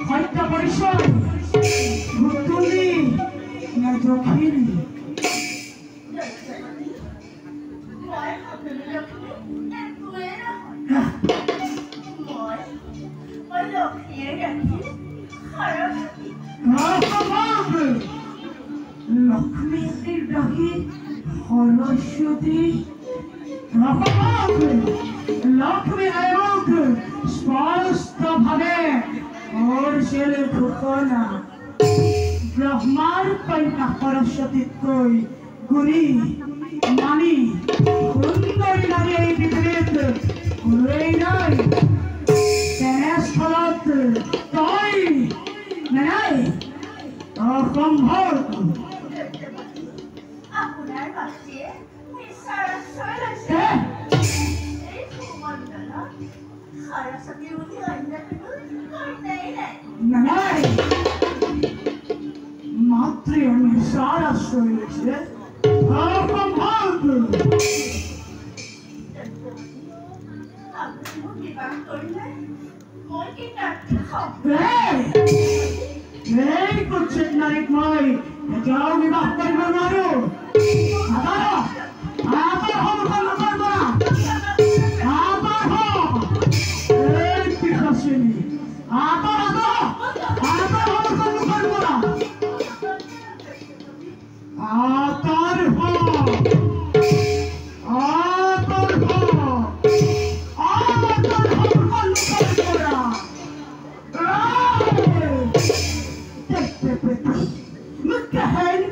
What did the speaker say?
হত্যা পরিচয় ভুতুলি না দক্ষিণী লক্ষ্মীর ডাকি সরস্বতী লক্ষ্মী নায়ক স্পষ্ট ভাবে ওর ছেলে ঘোষণা ব্রহ্মার কন্যা সরস্বতী কই গুণী মানি সুন্দরী নারী এই পৃথিবীতে কোনোই নাই তেনেস্থলত তই নাই অসম্ভৱ আপোনাৰ বাচিয়ে সৰস্বতী লৈছে এই ভূমণ্ডলত সৰস্বতী বুলি অন্য কোনো কন্যাই নাই নাই মাতৃ আমি সৰস্বতী লৈছে অসম্ভৱ আপুনি মোক বিবাহ কৰিলে মই কি কাৰ্য খাম এই কুৎসিত নাৰীক মই এতিয়াও বিবাহ কৰিব নোৱাৰো Look ahead.